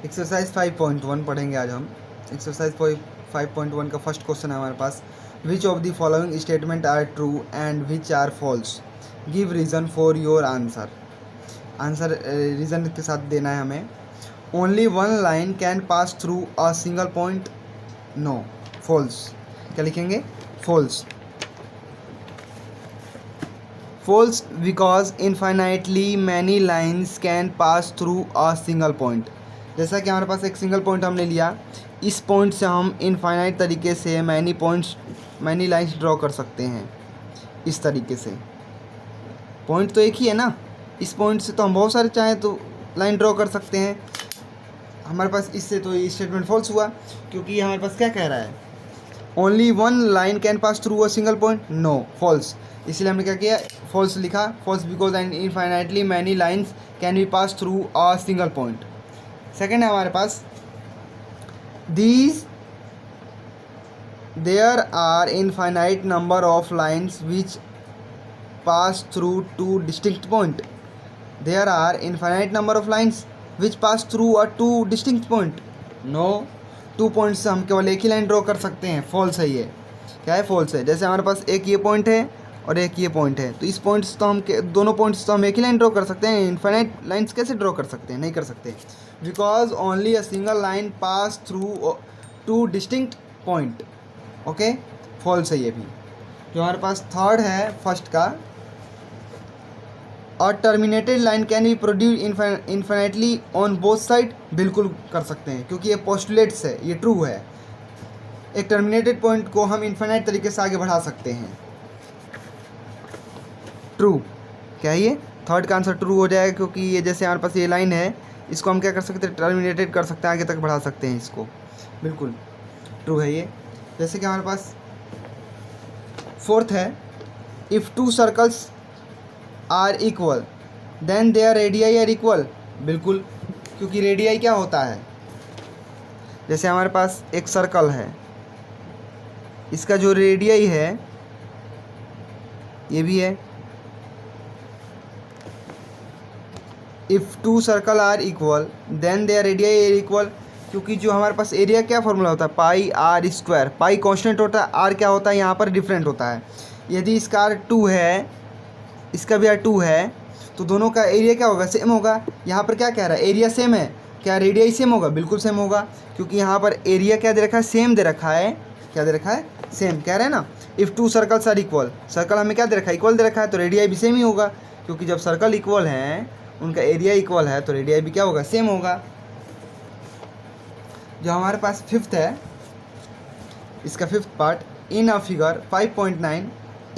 Exercise 5.1 पढ़ेंगे आज हम। एक्सरसाइज 5.1 का फर्स्ट क्वेश्चन है हमारे पास, which of the following statement are true and which are false, give reason for your answer. Answer reason के साथ देना है हमें। Only one line can pass through a single point, no, false. क्या लिखेंगे? False. False because infinitely many lines can pass through a single point. जैसा कि हमारे पास एक सिंगल पॉइंट हमने लिया, इस पॉइंट से हम इनफाइनाइट तरीके से मैनी लाइन्स ड्रॉ कर सकते हैं। इस तरीके से पॉइंट तो एक ही है ना, इस पॉइंट से तो हम बहुत सारे चाहें तो लाइन ड्रॉ कर सकते हैं। हमारे पास इससे तो ये स्टेटमेंट फॉल्स हुआ, क्योंकि ये हमारे पास क्या कह रहा है, only one line can pass through a single point, no, false. इसलिए हमने क्या किया, फॉल्स लिखा। False because and infinitely many lines can be pass through a single point. Second है हमारे पास, there are infinite number of lines which pass through two distinct point. There are infinite number of lines which pass through a two distinct point, no. 2 points से हम केवल एक ही line draw कर सकते हैं, फॉल्स है ये। क्या है? फॉल्स है। जैसे हमारे पास एक ये पॉइंट है और एक ये पॉइंट है, तो इस पॉइंट्स तो हम दोनों पॉइंट्स तो हम एक ही लाइन ड्रॉ कर सकते हैं। इनफाइनाइट लाइन्स कैसे ड्रॉ कर सकते हैं? नहीं कर सकते, because only a single line pass through two distinct point. Okay, false है ये भी। जो हमारे पास थर्ड है फर्स्ट का, और terminated line can be produce infinitely on both side, बिल्कुल कर सकते हैं, क्योंकि ये पोस्टुलेट्स है, ये ट्रू है। एक टर्मिनेटेड पॉइंट को हम इन्फिनाइट तरीके से आगे बढ़ा सकते हैं, ट्रू। क्या है ये? थर्ड का आंसर ट्रू हो जाएगा, क्योंकि ये जैसे हमारे पास ये लाइन है, इसको हम क्या कर सकते हैं, टर्मिनेटेड कर सकते हैं, आगे तक बढ़ा सकते हैं इसको, बिल्कुल ट्रू है ये। जैसे कि हमारे पास फोर्थ है, if two circles are equal then their radii are equal, बिल्कुल, क्योंकि रेडियाई क्या होता है, जैसे हमारे पास एक सर्कल है, इसका जो रेडियाई है ये भी है। If two circle are equal then their radii are equal, क्योंकि जो हमारे पास एरिया क्या फॉर्मूला होता है, pi r square. Pi constant होता है, आर क्या होता है यहाँ पर डिफरेंट होता है। यदि इसका आर 2 है, इसका भी आर 2 है, तो दोनों का एरिया क्या होगा, सेम होगा। यहाँ पर क्या कह रहा है, एरिया सेम है, क्या रेडियाई सेम होगा? बिल्कुल सेम होगा, क्योंकि यहाँ पर एरिया क्या दे रखा है, सेम दे रखा है। क्या दे रखा है? सेम। कह रहे हैं ना, if two circles are equal, circle हमें क्या दे रखा है, इक्वल दे रखा है, तो रेडियाई भी सेम ही होगा, क्योंकि जब सर्कल इक्वल हैं, उनका एरिया इक्वल है, तो रेडियाई भी क्या होगा, सेम होगा। जो हमारे पास फिफ्थ है, इसका fifth part, in a figure 5.9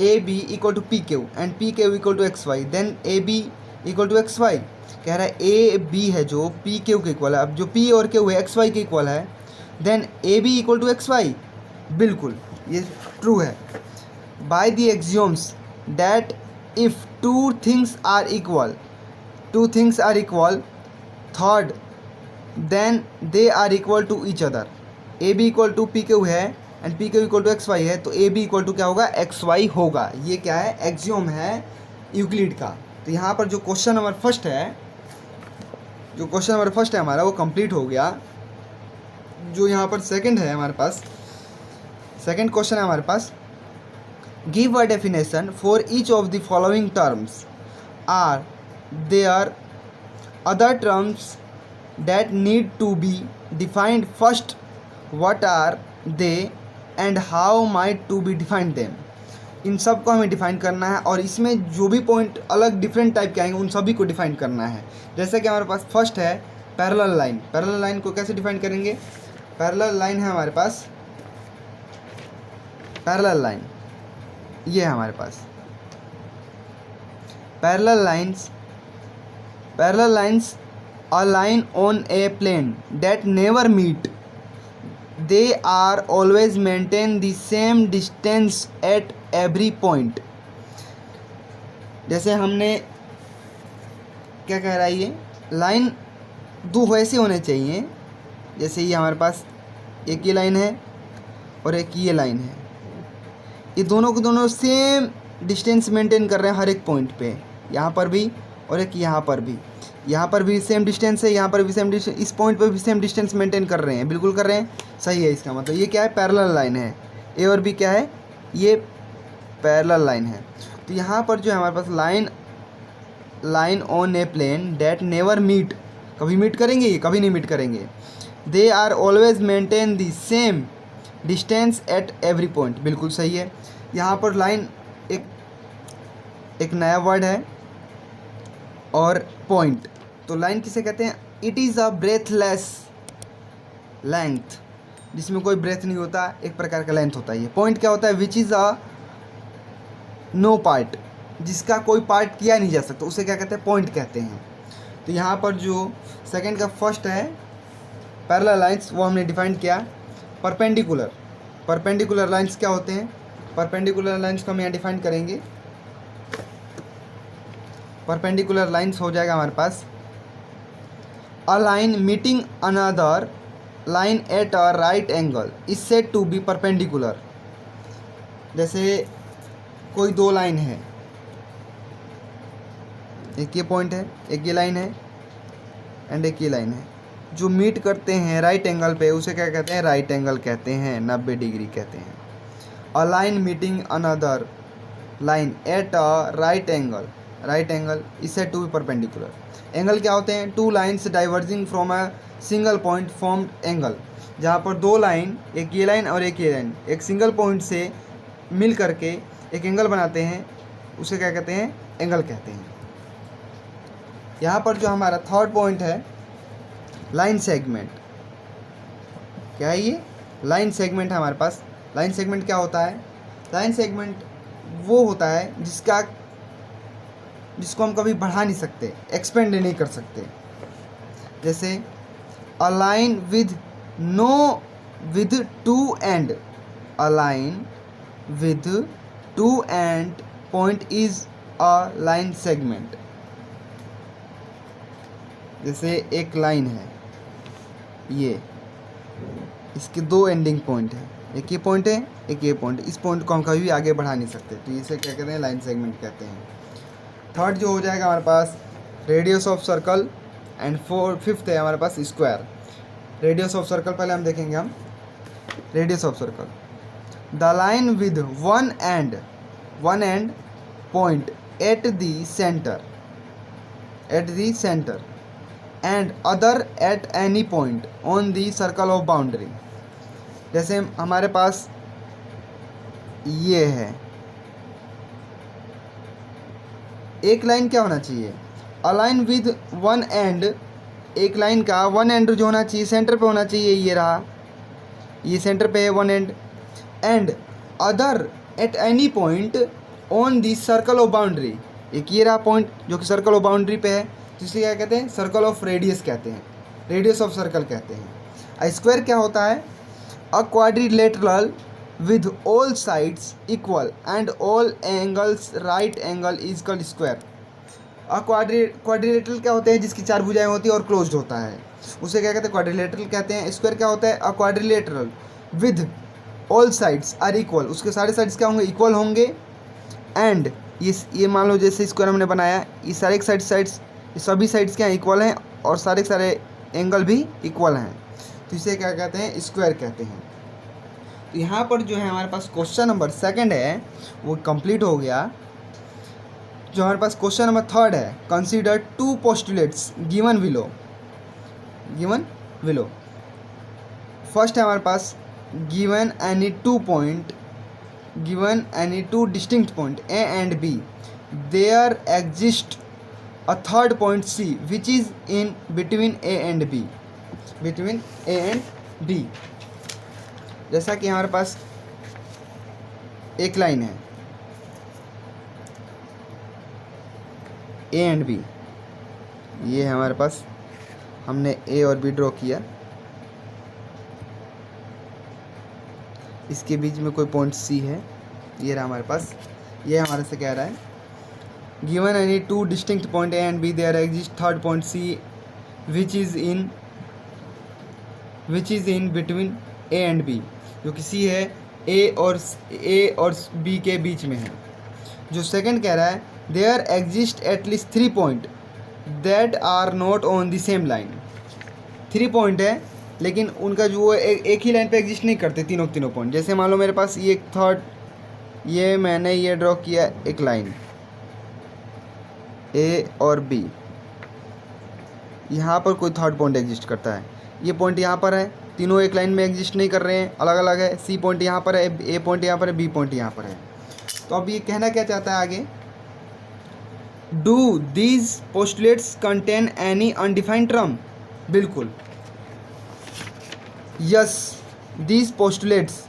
A B equal to P Q and P Q equal to x Y, then A B equal to x Y. कह रहा है ए बी है जो पी क्यू के इक्वल है, अब जो पी और क्यू है एक्स वाई के इक्वल है, then A B equal to x y, बिल्कुल ये ट्रू है। By the axioms that if two things are equal, third then they are equal to each other. A B equal to P q है and P Q equal to x y है, तो A B equal to क्या होगा, x Y होगा। ये क्या है, axiom है यूक्लिड का। तो यहाँ पर जो क्वेश्चन नंबर फर्स्ट है हमारा, वो कंप्लीट हो गया। जो यहाँ पर सेकंड है हमारे पास, सेकंड क्वेश्चन है हमारे पास, give a definition for each of the following terms, are there other terms that need to be defined first, what are they and how might to be defined them। इन सब को हमें define करना है, और इसमें जो भी पॉइंट अलग डिफरेंट टाइप के आएंगे उन सभी को डिफाइन करना है। जैसे कि हमारे पास फर्स्ट है पैरेलल लाइन। पैरेलल लाइन को कैसे डिफाइन करेंगे? पैरेलल लाइन है हमारे पास, पैरेलल लाइन ये है हमारे पास, parallel lines a line on a plane that never meet, they are always maintain the same distance at every point। जैसे हमने क्या कह रहा है, ये लाइन दो वैसे होने चाहिए, जैसे ये हमारे पास एक ये लाइन है और एक ये लाइन है, ये दोनों के दोनों सेम डिस्टेंस मेंटेन कर रहे हैं हर एक पॉइंट पे, यहाँ पर भी और एक यहाँ पर भी। यहाँ पर भी सेम डिस्टेंस है, यहाँ पर भी सेम डिस्टेंस, इस पॉइंट पर भी सेम डिस्टेंस मेंटेन कर रहे हैं, बिल्कुल कर रहे हैं, सही है। इसका मतलब ये क्या है, पैरेलल लाइन है। ए और बी क्या है, ये पैरेलल लाइन है। तो यहाँ पर जो है हमारे पास line on a plane that never meet, कभी मीट करेंगे, ये कभी नहीं मीट करेंगे। They are always maintain the same distance at every point, बिल्कुल सही है। यहाँ पर लाइन एक नया वर्ड है, और पॉइंट, तो लाइन किसे कहते हैं, it is a breathless length, जिसमें कोई ब्रेथ नहीं होता, एक प्रकार का लेंथ होता है ये। पॉइंट क्या होता है, which is a no part, जिसका कोई पार्ट किया नहीं जा सकता, उसे क्या कहते हैं, पॉइंट कहते हैं। तो यहाँ पर जो सेकंड का फर्स्ट है पैरेलल लाइंस, वो हमने डिफाइन किया। परपेंडिकुलर लाइंस क्या होते हैं, परपेंडिकुलर लाइंस को हम यहाँ डिफाइन करेंगे। परपेंडिकुलर लाइंस हो जाएगा हमारे पास a line meeting another line at a right angle is said to be perpendicular. जैसे कोई दो लाइन है, एक ये पॉइंट है, एक ये लाइन है, एंड एक ये लाइन है, जो मीट करते हैं राइट एंगल पे, उसे क्या कहते हैं, राइट एंगल कहते हैं, 90 डिग्री कहते हैं। A line meeting another line at a right angle is said to be perpendicular. Angle क्या होते हैं, two lines diverging from a single point formed angle, जहाँ पर दो लाइन, एक ये लाइन और एक ये लाइन, एक सिंगल पॉइंट से मिल करके एक एंगल बनाते हैं, उसे क्या कहते हैं, एंगल कहते हैं। यहाँ पर जो हमारा थर्ड पॉइंट है लाइन सेगमेंट, क्या है ये, लाइन सेगमेंट है हमारे पास। लाइन सेगमेंट क्या होता है, लाइन सेगमेंट वो होता है जिसको हम कभी बढ़ा नहीं सकते, एक्सपेंड नहीं कर सकते। जैसे a line with two and, a line with two and point is a line segment. जैसे एक लाइन है, ये इसके दो एंडिंग पॉइंट है, एक ये पॉइंट है, एक ये पॉइंट, इस पॉइंट को हम कभी भी आगे बढ़ा नहीं सकते, तो इसे क्या कहते हैं, लाइन सेगमेंट कहते हैं। थर्ड जो हो जाएगा हमारे पास radius of circle, and fifth है हमारे पास स्क्वायर। रेडियस ऑफ सर्कल पहले हम देखेंगे, हम radius of circle, the line with one end point at the centre and other at any point on the circle of boundary. जैसे हमारे पास ये है, एक लाइन क्या होना चाहिए, a line with one and, एक लाइन का वन एंड जो होना चाहिए सेंटर पे होना चाहिए, ये रहा, ये सेंटर पे है one and other at any point on the circle of boundary, एक ये रहा पॉइंट जो कि सर्कल ऑफ बाउंड्री पे है, जिसे क्या कहते हैं, सर्कल ऑफ रेडियस कहते हैं, रेडियस ऑफ सर्कल कहते हैं। स्क्वायर क्या होता है, a quadrilateral with all sides equal and all angles right angle is called square. Quadrilateral क्या होते हैं, जिसकी चार भुजाएं होती है और क्लोज्ड होता है, उसे क्या कहते हैं, क्वाड्रिलेटरल कहते हैं। स्क्वायर क्या होता है, a quadrilateral with all sides are equal, उसके सारे साइड्स क्या होंगे, इक्वल होंगे, एंड ये मान लो जैसे स्क्वायर हमने बनाया, ये सारे साइड्स सभी साइड्स क्या इक्वल हैं, और सारे एंगल भी इक्वल हैं, तो इसे क्या कहते हैं, स्क्वायर कहते हैं। तो यहाँ पर जो है हमारे पास क्वेश्चन नंबर सेकंड है वो कंप्लीट हो गया। जो हमारे पास क्वेश्चन नंबर थर्ड है, consider two postulates given below. First है हमारे पास given any two distinct point A and B, there exist a third point C which is in between A and b. जैसा कि हमारे पास एक लाइन है ए and B, ये है हमारे पास, हमने ए और बी ड्रॉ किया, इसके बीच में कोई पॉइंट सी है, ये रहा हमारे पास, ये हमारे से कह रहा है given any two distinct point A and B, there exist third point C which is in between A and B, जो कि सी है ए और बी के बीच में है। जो सेकंड कह रहा है there exist at least three point that are not on the same line. 3 point है लेकिन उनका जो एक ही लाइन पे एग्जिस्ट नहीं करते तीनों पॉइंट। जैसे मान लो मेरे पास ये एक थर्ड, ये मैंने ये ड्रॉ किया एक लाइन ए और बी, यहाँ पर कोई थर्ड पॉइंट एग्जिस्ट करता है। ये पॉइंट यहाँ पर है, तीनों एक लाइन में एग्जिस्ट नहीं कर रहे हैं, अलग अलग है। सी पॉइंट यहाँ पर है, ए पॉइंट यहाँ पर है, बी पॉइंट यहाँ पर है। तो अब ये कहना क्या चाहता है आगे, do these postulates contain any undefined term. बिल्कुल, yes, these postulates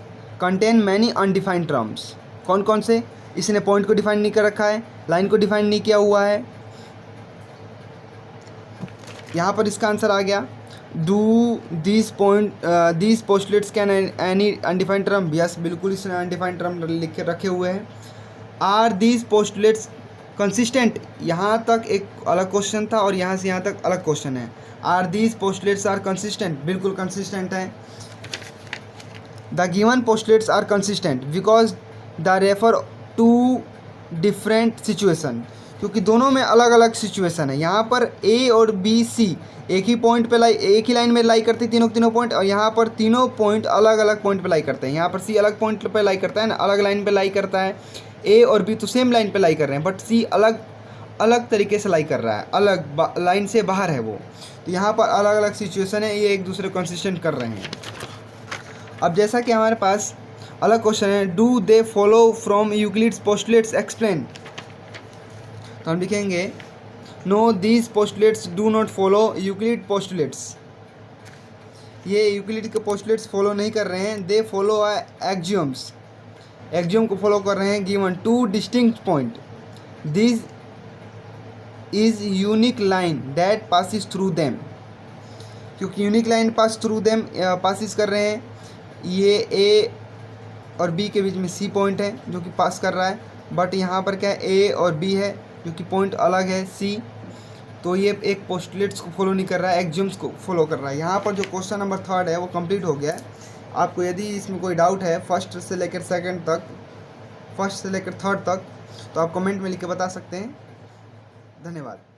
contain many undefined terms. कौन कौन से? इसने पॉइंट को डिफाइन नहीं कर रखा है, लाइन को डिफाइन नहीं किया हुआ है। यहाँ पर इसका आंसर आ गया, do these postulates can any undefined term. Yes, बिल्कुल इसने अनडिफाइंड टर्म लिख के रखे हुए हैं। आर दीज पोस्टुलेट्स कंसिस्टेंट, यहाँ तक एक अलग क्वेश्चन था और यहाँ से यहाँ तक अलग क्वेश्चन है। Are these postulates are consistent, बिल्कुल कंसिस्टेंट है। The given postulates are consistent because the refer to different situation, क्योंकि दोनों में अलग अलग सिचुएशन है। यहाँ पर ए और बी सी एक ही पॉइंट पे एक ही लाइन में लाई करते हैं तीनों पॉइंट, और यहाँ पर तीनों पॉइंट अलग अलग पॉइंट पे लाई करते हैं। यहाँ पर सी अलग पॉइंट पे लाई करता है ना, अलग लाइन पे लाई करता है। ए और बी तो सेम लाइन पे लाई कर रहे हैं, बट सी अलग अलग तरीके से लाई कर रहा है, अलग लाइन से बाहर है वो। तो यहाँ पर अलग अलग सिचुएशन है, ये एक दूसरे को कंसिस्टेंट कर रहे हैं। अब जैसा कि हमारे पास अलग क्वेश्चन है, do they follow from Euclid's postulates explain. तो हम लिखेंगे, no these postulates do not follow Euclid postulates. ये यूक्लिड के पोस्टुलेट्स फॉलो नहीं कर रहे हैं, दे फॉलो एक्सियोम्स, एक्सियोम को फॉलो कर रहे हैं। Given two distinct point, this is unique line that passes through them, क्योंकि unique line pass through them passes कर रहे हैं। ये ए और बी के बीच में सी पॉइंट है जो कि पास कर रहा है, बट यहाँ पर क्या है, ए और बी है जो कि पॉइंट अलग है सी। तो ये एक पोस्टुलेट्स को फॉलो नहीं कर रहा है, एक्सियोम्स को फॉलो कर रहा है। यहाँ पर जो क्वेश्चन नंबर 3 है वो कंप्लीट हो गया है। आपको यदि इसमें कोई डाउट है फर्स्ट से लेकर सेकंड तक, फर्स्ट से लेकर थर्ड तक, तो आप कमेंट में लिख के बता सकते हैं। धन्यवाद।